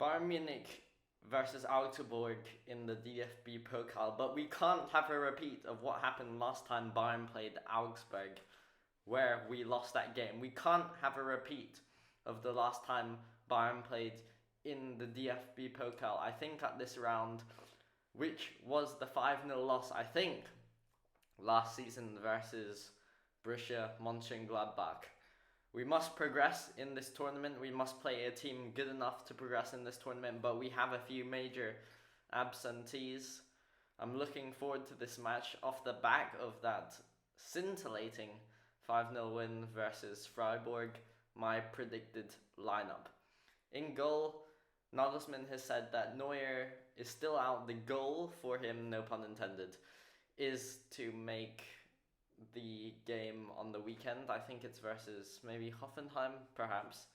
Bayern Munich versus Augsburg in the DFB Pokal, but we can't have a repeat of what happened last time Bayern played Augsburg, where we lost that game. We can't have a repeat of the last time Bayern played in the DFB Pokal. I think at this round, which was the 5-0 loss, I think, last season versus Borussia Mönchengladbach. We must progress in this tournament. We must play a team good enough to progress in this tournament, but we have a few major absentees. I'm looking forward to this match off the back of that scintillating 5-0 win versus Freiburg, my predicted lineup. In goal, Nagelsmann has said that Neuer is still out. The goal for him, no pun intended, is to make the game on the weekend. I think it's versus maybe Hoffenheim, perhaps.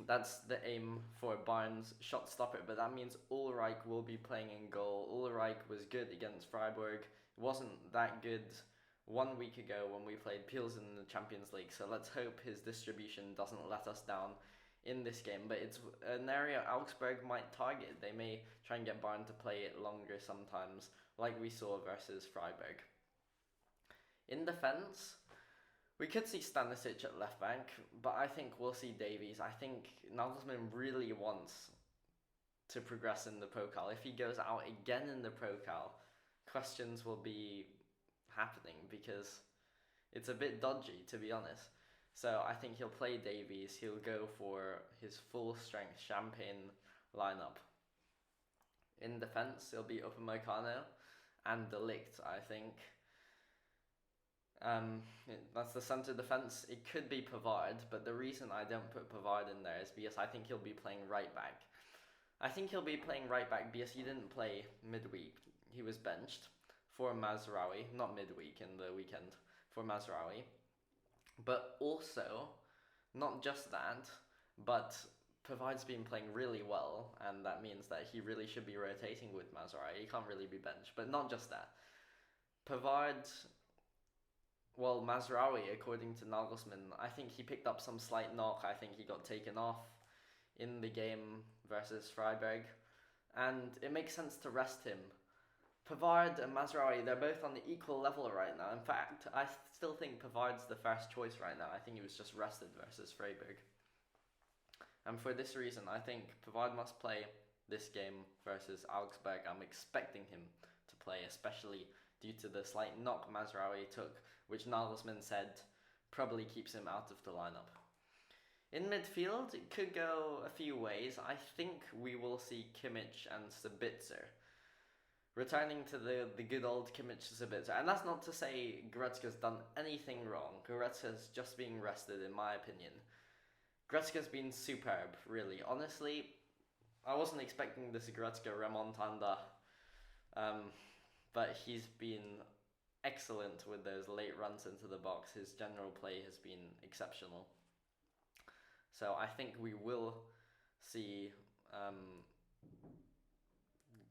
That's the aim for Bayern's shot stopper, but that means Ulreich will be playing in goal. Ulreich was good against Freiburg. It wasn't that good 1 week ago when we played Pilsen in the Champions League, so let's hope his distribution doesn't let us down in this game. But it's an area Augsburg might target. They may try and get Bayern to play it longer sometimes, like we saw versus Freiburg. In defence, we could see Stanisic at left bank, but I think we'll see Davies. I think Nagelsmann really wants to progress in the Pokal. If he goes out again in the Pokal, questions will be happening because it's a bit dodgy, to be honest. So I think he'll play Davies. He'll go for his full-strength champagne lineup. In defence, it'll be Upamecano and De Ligt, I think. That's the centre defence. It could be Pavard, but the reason I don't put Pavard in there is because I think he'll be playing right back. I think he'll be playing right back because he didn't play midweek. He was benched for Mazraoui, not midweek, in the weekend, for Mazraoui. But also, not just that, but Pavard's been playing really well, and that means that he really should be rotating with Mazraoui. He can't really be benched. But not just that. Pavard... Well, Mazraoui, according to Nagelsmann, I think he picked up some slight knock. I think he got taken off in the game versus Freiburg. And it makes sense to rest him. Pavard and Mazraoui, they're both on the equal level right now. In fact, I still think Pavard's the first choice right now. I think he was just rested versus Freiburg. And for this reason, I think Pavard must play this game versus Augsburg. I'm expecting him to play, especially due to the slight knock Mazraoui took, which Nagelsmann said probably keeps him out of the lineup. In midfield, it could go a few ways. I think we will see Kimmich and Sabitzer returning to the good old Kimmich Sabitzer. And that's not to say Goretzka's done anything wrong. Goretzka's just being rested, in my opinion. Goretzka's been superb, really. Honestly, I wasn't expecting this Goretzka remontada, but he's been excellent with those late runs into the box. His general play has been exceptional. So I think we will see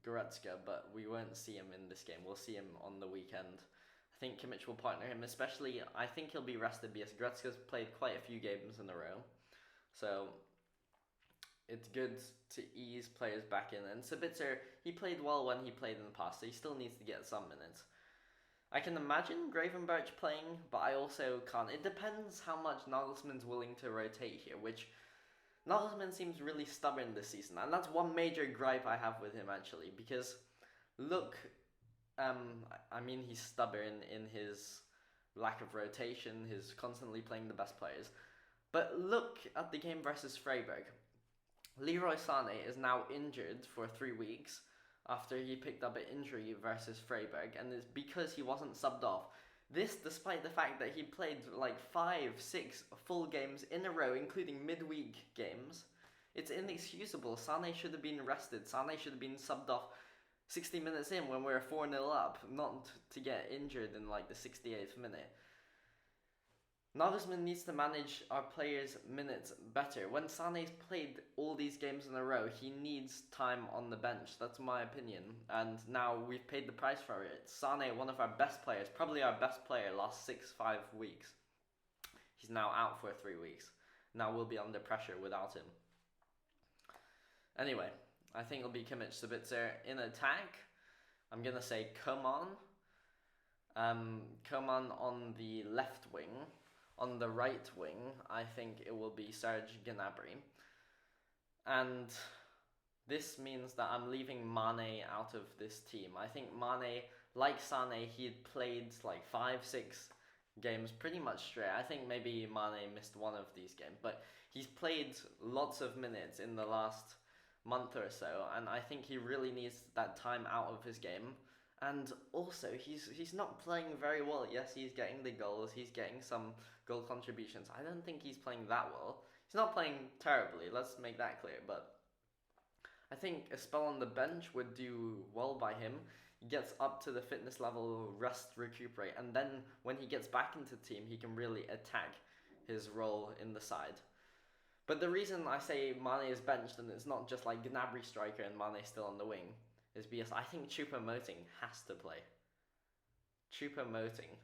Goretzka, but we won't see him in this game. We'll see him on the weekend. I think Kimmich will partner him, especially, I think he'll be rested because Goretzka's played quite a few games in a row. So it's good to ease players back in. And Sabitzer, he played well when he played in the past, so he still needs to get some minutes. I can imagine Gravenberch playing, but I also can't. It depends how much Nagelsmann's willing to rotate here, which Nagelsmann seems really stubborn this season. And that's one major gripe I have with him, actually, because look, I mean, he's stubborn in his lack of rotation, his constantly playing the best players. But look at the game versus Freiburg. Leroy Sané is now injured for 3 weeks after he picked up an injury versus Freiburg, and it's because he wasn't subbed off. This despite the fact that he played like 5-6 full games in a row, including midweek games. It's inexcusable. Sané should have been rested. Sané should have been subbed off 60 minutes in when we were 4-0 up, not to get injured in like the 68th minute. Nagelsmann needs to manage our players' minutes better. When Sané's played all these games in a row, he needs time on the bench. That's my opinion. And now we've paid the price for it. Sané, one of our best players, probably our best player last 5 weeks. He's now out for 3 weeks. Now we'll be under pressure without him. Anyway, I think it'll be Kimmich, Sabitzer. In attack, I'm going to say Coman. Coman on the left wing. On the right wing, I think it will be Serge Gnabry. And this means that I'm leaving Mane out of this team. I think Mane, like Sané, he had played like 5-6 games pretty much straight. I think maybe Mane missed one of these games, but he's played lots of minutes in the last month or so, and I think he really needs that time out of his game. And also, he's not playing very well. Yes, he's getting the goals, he's getting some goal contributions. I don't think he's playing that well. He's not playing terribly, let's make that clear, but I think a spell on the bench would do well by him. He gets up to the fitness level, rest, recuperate, and then when he gets back into the team, he can really attack his role in the side. But the reason I say Mane is benched and it's not just like Gnabry striker and Mane still on the wing is because I think Choupo-Moting has to play. Choupo-Moting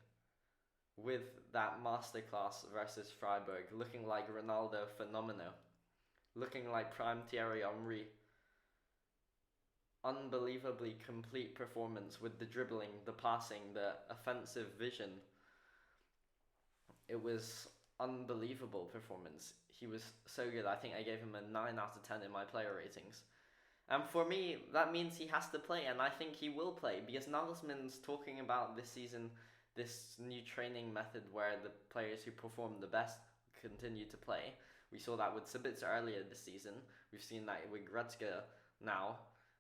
with that masterclass versus Freiburg, looking like Ronaldo Fenomeno, looking like prime Thierry Henry. Unbelievably complete performance with the dribbling, the passing, the offensive vision. It was unbelievable performance. He was so good. I think I gave him a 9 out of 10 in my player ratings. And for me, that means he has to play, and I think he will play, because Nagelsmann's talking about this season, this new training method where the players who perform the best continue to play. We saw that with Sabitzer earlier this season. We've seen that with Goretzka now.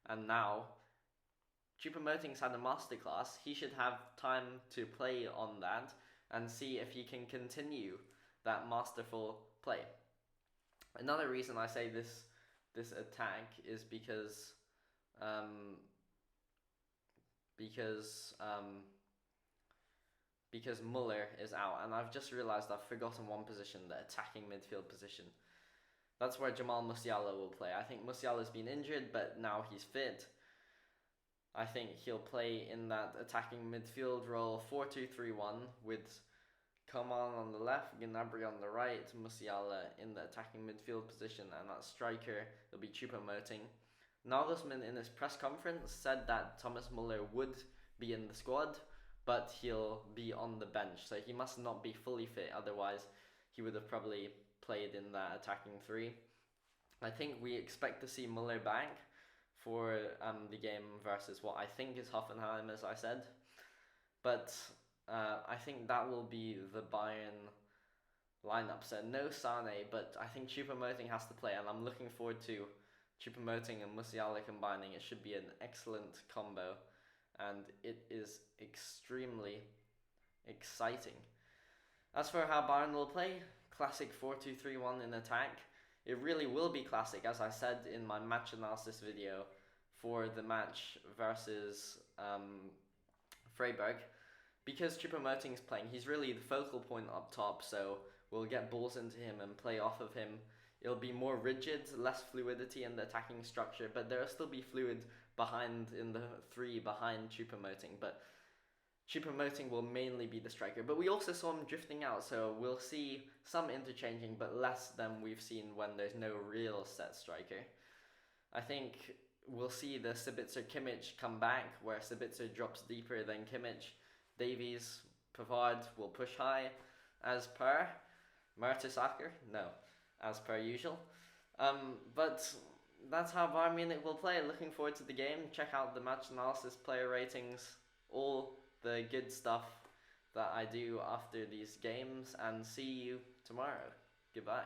And now, Choupo-Moting's had a masterclass. He should have time to play on that and see if he can continue that masterful play. Another reason I say this attack is because Muller is out, and I've just realised I've forgotten one position, the attacking midfield position. That's where Jamal Musiala will play. I think Musiala's been injured, but now he's fit. I think he'll play in that attacking midfield role, 4-2-3-1, with Coman on the left, Gnabry on the right, Musiala in the attacking midfield position, and that striker will be Choupo-Moting. Nagelsmann in his press conference said that Thomas Muller would be in the squad, but he'll be on the bench, so he must not be fully fit, otherwise he would have probably played in that attacking three. I think we expect to see Muller back for the game versus what I think is Hoffenheim, as I said. But I think that will be the Bayern lineup. So no Sané, but I think Choupo-Moting has to play, and I'm looking forward to Choupo-Moting and Musiala combining. It should be an excellent combo, and it is extremely exciting. As for how Bayern will play, classic 4-2-3-1 in attack. It really will be classic, as I said in my match analysis video for the match versus Freiburg. Because Choupo-Moting is playing, he's really the focal point up top, so we'll get balls into him and play off of him. It'll be more rigid, less fluidity in the attacking structure, but there'll still be fluid behind in the three behind Choupo-Moting. But Choupo-Moting will mainly be the striker, but we also saw him drifting out, so we'll see some interchanging, but less than we've seen when there's no real set striker. I think we'll see the Sabitzer-Kimmich come back, where Sabitzer drops deeper than Kimmich. Davies, Pavard will push high, as per Mertesacker? No, as per usual. But that's how Bayern Munich will play. Looking forward to the game. Check out the match analysis, player ratings, all the good stuff that I do after these games, and see you tomorrow. Goodbye.